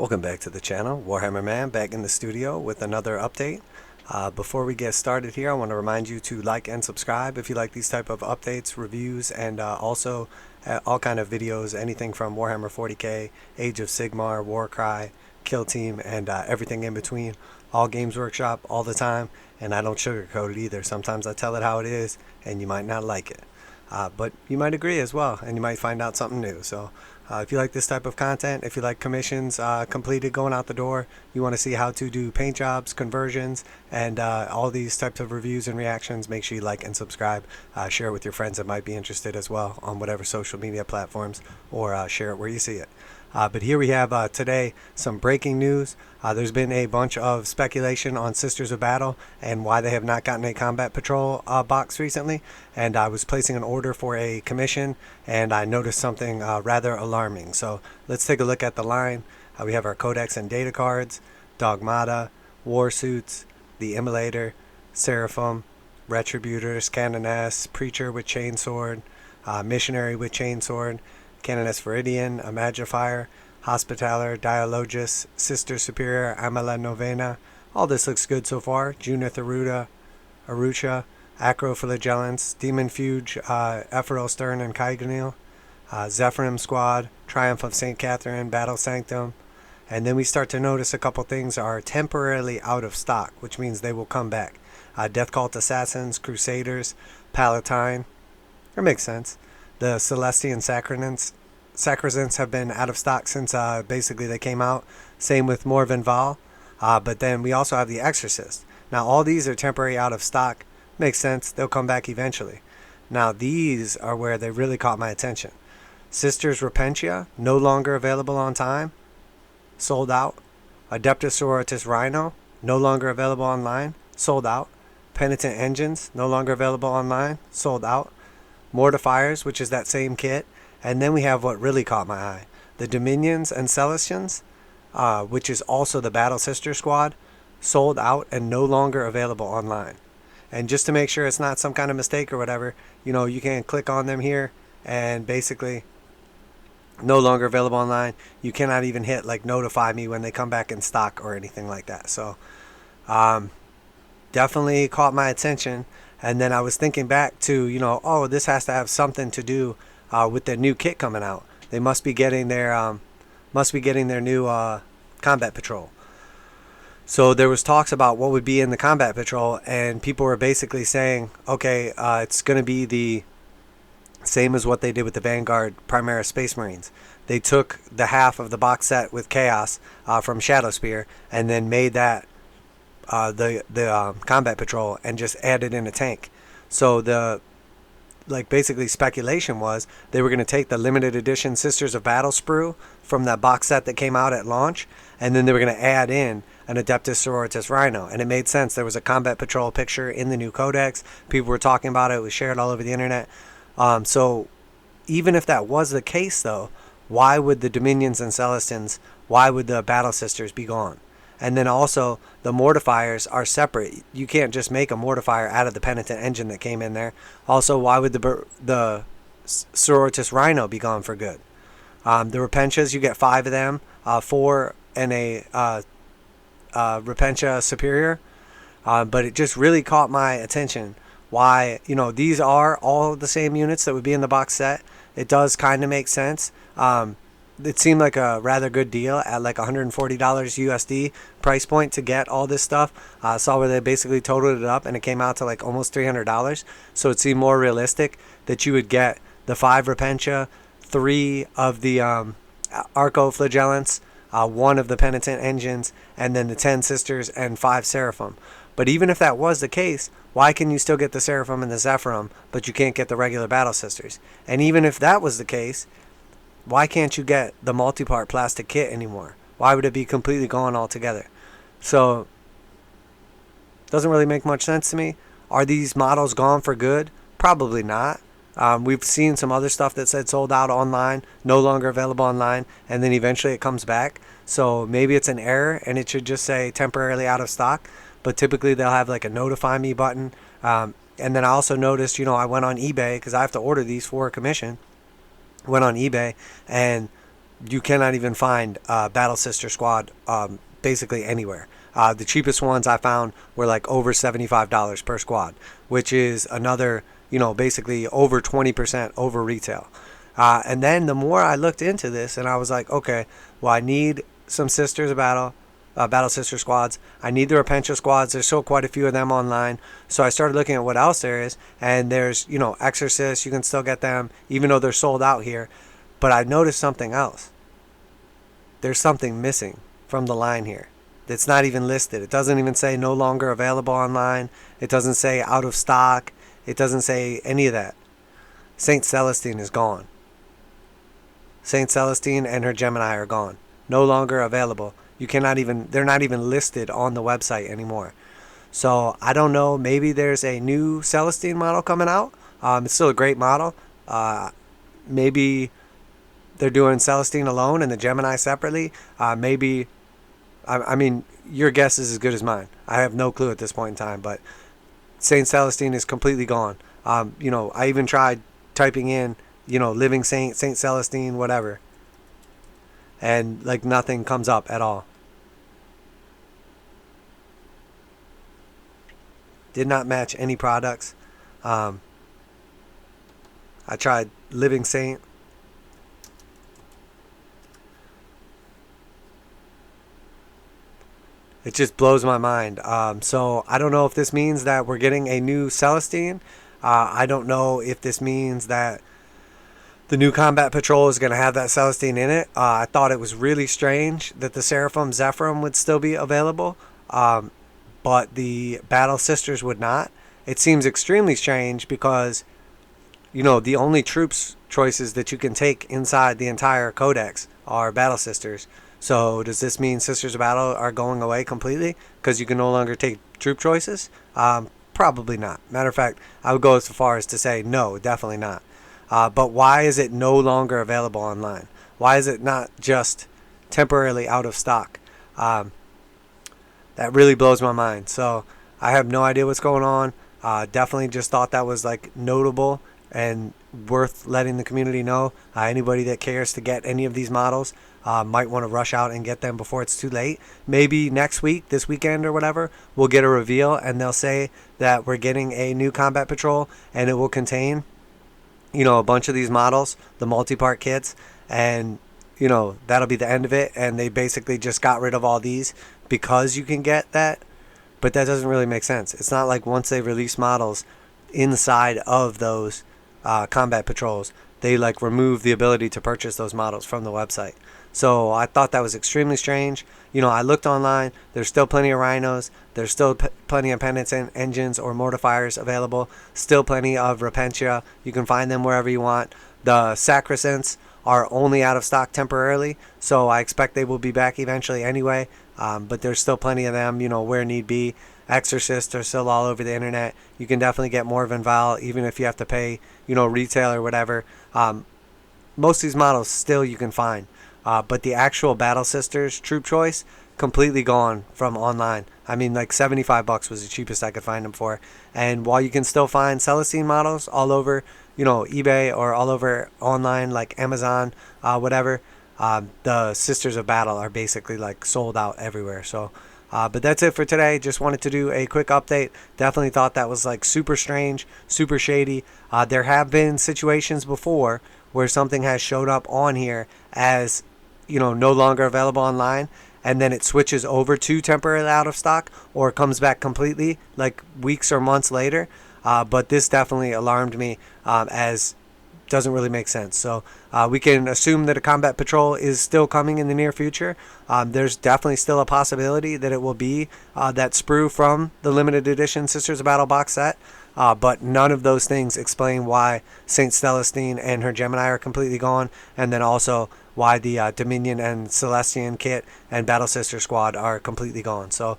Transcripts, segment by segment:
Welcome back to the channel. Warhammer Man back in the studio with another update. Before we get started here, I want to remind you to like and subscribe if you like these type of updates, reviews, and also all kind of videos, anything from Warhammer 40k, Age of Sigmar, Warcry, Kill Team, and everything in between. All Games Workshop, all the time, and I don't sugarcoat it either. Sometimes I tell it how it is, and you might not like it. But you might agree as well, and you might find out something new. So if you like this type of content, if you like commissions completed going out the door, you want to see how to do paint jobs, conversions, and all these types of reviews and reactions, make sure you like and subscribe. Share it with your friends that might be interested as well on whatever social media platforms, or share it where you see it. But here we have today some breaking news. There's been a bunch of speculation on Sisters of Battle and why they have not gotten a combat patrol box recently. And I was placing an order for a commission, and I noticed something rather alarming. So let's take a look at the line. We have our Codex and data cards, Dogmata, War Suits, the Immolator, Seraphim, Retributors, Canoness, Preacher with Chainsword, Missionary with Chainsword, Canoness Viridian, a Magifier, Hospitaller, Dialogus, Sister Superior, Amala Novena. All this looks good so far. Junith Arusha, Acroflagellants, Demon Fuge, Ephrael Stern and Kygonil, Zephyrim Squad, Triumph of St. Catherine, Battle Sanctum. And then we start to notice a couple things are temporarily out of stock, which means they will come back. Death Cult Assassins, Crusaders, Palatine. That makes sense. The Celestine Sacrosants have been out of stock since basically they came out. Same with Morven Val. But then we also have the Exorcist. Now all these are temporary out of stock. Makes sense. They'll come back eventually. Now these are where they really caught my attention. Sisters Repentia, no longer available on time. Sold out. Adepta Sororitas Rhino, no longer available online. Sold out. Penitent Engines, no longer available online. Sold out. Mortifiers, which is that same kit. And then we have what really caught my eye. The Dominions and Celestians, which is also the Battle Sister Squad, sold out and no longer available online. And just to make sure it's not some kind of mistake or whatever, you can click on them here and basically no longer available online. You cannot even hit like notify me when they come back in stock or anything like that. So definitely caught my attention. And then I was thinking back to, oh, this has to have something to do with the new kit coming out. They must be getting their new combat patrol. So there was talks about what would be in the combat patrol, and people were basically saying, okay, it's going to be the same as what they did with the Vanguard Primaris Space Marines. They took the half of the box set with Chaos from Shadowspear and then made that the combat patrol and just added in a tank. So the basically speculation was they were going to take the limited edition Sisters of Battle sprue from that box set that came out at launch, and then they were going to add in an Adeptus Sororitas Rhino. And it made sense. There was a combat patrol picture in the new codex. People were talking about it. It was shared all over the internet. So even if that was the case, though, why would the Dominions and Celestines, why would the Battle Sisters be gone? And then also, the Mortifiers are separate. You can't just make a Mortifier out of the Penitent Engine that came in there. Also, why would the Sororitas Rhino be gone for good? The Repentias, you get 5 of them, 4 and a Repentia Superior. But it just really caught my attention. Why, these are all the same units that would be in the box set. It does kind of make sense. It seemed like a rather good deal at like $140 USD price point to get all this stuff. I saw where they basically totaled it up and it came out to like almost $300. So it seemed more realistic that you would get the 5 Repentia, 3 of the Arcoflagellants, 1 of the Penitent Engines, and then the 10 Sisters and 5 Seraphim. But even if that was the case, why can you still get the Seraphim and the Zephyrim, but you can't get the regular Battle Sisters? And even if that was the case, why can't you get the multi-part plastic kit anymore? Why would it be completely gone altogether? So, doesn't really make much sense to me. Are these models gone for good? Probably not. We've seen some other stuff that said sold out online, no longer available online, and then eventually it comes back. So maybe it's an error and it should just say temporarily out of stock. But typically they'll have like a notify me button. And then I also noticed, I went on eBay because I have to order these for a commission. Went on eBay and you cannot even find Battle Sister Squad basically anywhere. The cheapest ones I found were like over $75 per squad, which is another, basically over 20% over retail. And then the more I looked into this, and I was like, okay, well, I need some Sisters of Battle, Battle Sister squads. I need the Repentia squads. There's still quite a few of them online. So I started looking at what else there is, and there's, Exorcists. You can still get them, even though they're sold out here. But I noticed something else. There's something missing from the line here. It's not even listed. It doesn't even say no longer available online. It doesn't say out of stock. It doesn't say any of that. Saint Celestine is gone. Saint Celestine and her Gemini are gone. No longer available. They're not even listed on the website anymore. So I don't know, maybe there's a new Celestine model coming out. It's still a great model. Maybe they're doing Celestine alone and the Gemini separately. Maybe, I mean, your guess is as good as mine. I have no clue at this point in time, but Saint Celestine is completely gone. I even tried typing in, Living Saint, Saint Celestine, whatever. And like nothing comes up at all. Did not match any products. I tried Living Saint. It just blows my mind. So I don't know if this means that we're getting a new Celestine. I don't know if this means that the new Combat Patrol is going to have that Celestine in it. I thought it was really strange that the Seraphim Zephyrim would still be available, but the Battle Sisters would not. It seems extremely strange because, the only troops choices that you can take inside the entire codex are Battle Sisters. So does this mean Sisters of Battle are going away completely because you can no longer take troop choices? Probably not. Matter of fact, I would go so far as to say no, definitely not. But why is it no longer available online? Why is it not just temporarily out of stock? That really blows my mind. So I have no idea what's going on. Definitely just thought that was like notable and worth letting the community know. Anybody that cares to get any of these models might want to rush out and get them before it's too late. Maybe next week, this weekend or whatever, we'll get a reveal and they'll say that we're getting a new Combat Patrol and it will contain a bunch of these models, the multi-part kits, and that'll be the end of it. And they basically just got rid of all these because you can get that, but that doesn't really make sense. It's not like once they release models inside of those Combat Patrols, they like remove the ability to purchase those models from the website. So I thought that was extremely strange. I looked online. There's still plenty of Rhinos. There's still plenty of Penance engines or Mortifiers available. Still plenty of Repentia. You can find them wherever you want. The Sacrosancts are only out of stock temporarily, so I expect they will be back eventually anyway. But there's still plenty of them, where need be. Exorcists are still all over the internet. You can definitely get more Val, even if you have to pay, retail or whatever. Most of these models still you can find. But the actual Battle Sisters troop choice, completely gone from online. I mean, like $75 was the cheapest I could find them for. And while you can still find Celestine models all over, eBay or all over online, like Amazon, whatever, the Sisters of Battle are basically like sold out everywhere. So, but that's it for today. Just wanted to do a quick update. Definitely thought that was like super strange, super shady. There have been situations before where something has showed up on here as no longer available online, and then it switches over to temporarily out of stock or comes back completely like weeks or months later. But this definitely alarmed me, as doesn't really make sense. So we can assume that a Combat Patrol is still coming in the near future. There's definitely still a possibility that it will be that sprue from the limited edition Sisters of Battle box set. But none of those things explain why Saint Celestine and her Gemini are completely gone, and then also why the Dominion and Celestian kit and Battle Sister squad are completely gone. So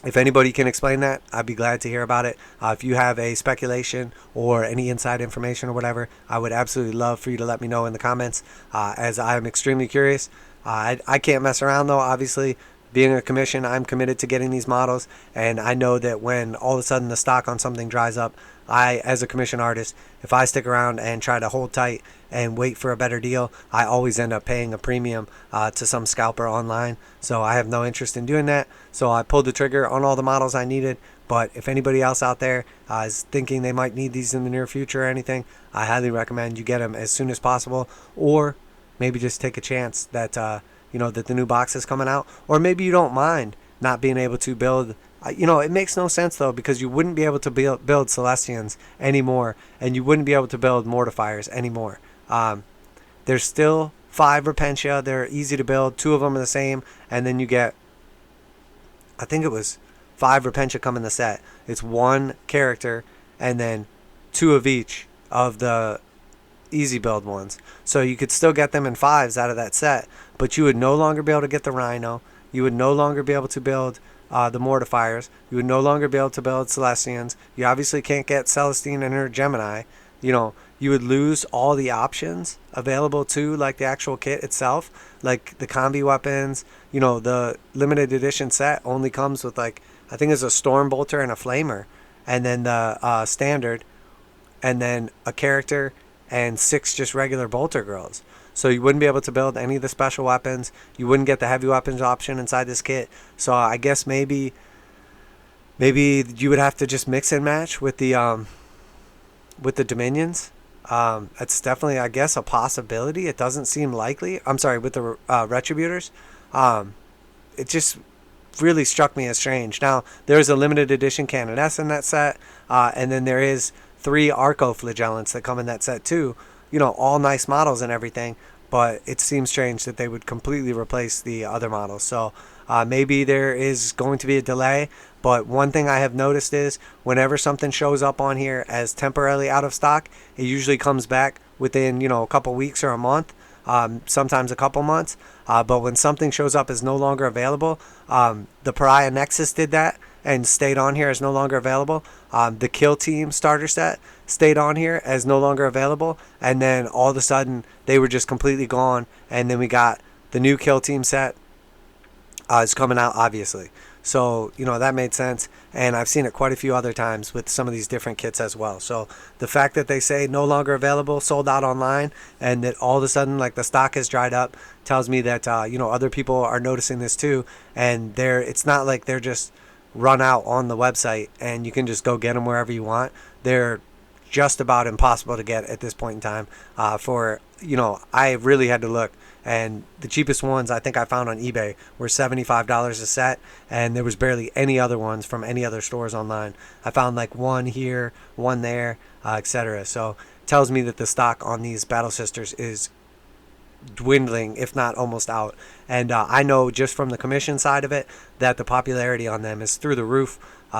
if anybody can explain that, I'd be glad to hear about it. If you have a speculation or any inside information or whatever, I would absolutely love for you to let me know in the comments, as I am extremely curious. I can't mess around though, obviously. Being a commission, I'm committed to getting these models, and I know that when all of a sudden the stock on something dries up, as a commission artist, if I stick around and try to hold tight and wait for a better deal, I always end up paying a premium to some scalper online. So I have no interest in doing that. So I pulled the trigger on all the models I needed. But if anybody else out there is thinking they might need these in the near future or anything, I highly recommend you get them as soon as possible, or maybe just take a chance that that the new box is coming out, or maybe you don't mind not being able to build. It makes no sense though, because you wouldn't be able to build Celestines anymore, and you wouldn't be able to build Mortifiers anymore. There's still 5 Repentia. They're easy to build. 2 of them are the same, and then you get, I think it was 5 Repentia come in the set. It's 1 character and then 2 of each of the easy build ones. So you could still get them in 5s out of that set, but you would no longer be able to get the Rhino. You would no longer be able to build the Mortifiers. You would no longer be able to build Celestines. You obviously can't get Celestine and her Gemini. You would lose all the options available to, like, the actual kit itself, like the combi weapons. The limited edition set only comes with, like, I think it's a Storm Bolter and a Flamer, and then the standard, and then a character and 6 just regular Bolter girls. So you wouldn't be able to build any of the special weapons. You wouldn't get the heavy weapons option inside this kit. So I guess maybe you would have to just mix and match with the Dominions. It's definitely, I guess, a possibility. It doesn't seem likely. I'm sorry, with the Retributors. It just really struck me as strange. Now, there's a limited edition Canoness in that set, and then there is 3 Arco-Flagellants that come in that set too. All nice models and everything, but it seems strange that they would completely replace the other models. So maybe there is going to be a delay, but one thing I have noticed is whenever something shows up on here as temporarily out of stock, it usually comes back within a couple weeks or a month, sometimes a couple months. But when something shows up as no longer available, the Pariah Nexus did that and stayed on here as no longer available. The Kill Team starter set stayed on here as no longer available, and then all of a sudden they were just completely gone. And then we got the new Kill Team set is coming out, obviously. So that made sense, and I've seen it quite a few other times with some of these different kits as well. So the fact that they say no longer available, sold out online, and that all of a sudden, like, the stock has dried up, tells me that other people are noticing this too, and it's not like they're just run out on the website and you can just go get them wherever you want. They're just about impossible to get at this point in time. I really had to look, and the cheapest ones I think I found on eBay were $75 a set, and there was barely any other ones from any other stores online. I found like 1 here, 1 there, etc. So it tells me that the stock on these Battle Sisters is dwindling, if not almost out. And I know just from the commission side of it that the popularity on them is through the roof.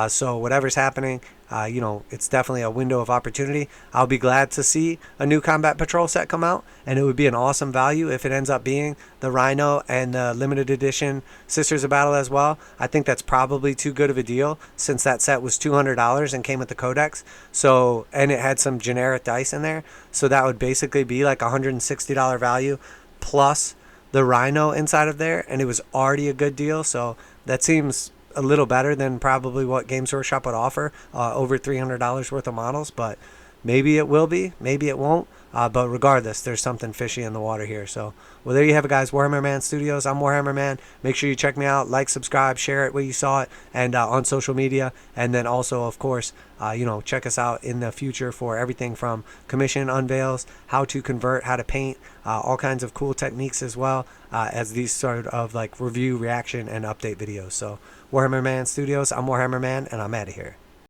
So whatever's happening, it's definitely a window of opportunity. I'll be glad to see a new Combat Patrol set come out, and it would be an awesome value if it ends up being the Rhino and the limited edition Sisters of Battle as well. I think that's probably too good of a deal, since that set was $200 and came with the Codex. So, and it had some generic dice in there, so that would basically be like $160 value plus the Rhino inside of there, and it was already a good deal. So that seems a little better than probably what Games Workshop would offer, over $300 worth of models. But maybe it will be, maybe it won't. But regardless, there's something fishy in the water here. So, well, there you have it, guys. Warhammer Man Studios. I'm Warhammer Man. Make sure you check me out. Like, subscribe, share it where you saw it, and on social media. And then also, of course, check us out in the future for everything from commission unveils, how to convert, how to paint, all kinds of cool techniques as well, as these sort of like review, reaction, and update videos. So, Warhammer Man Studios. I'm Warhammer Man, and I'm out of here.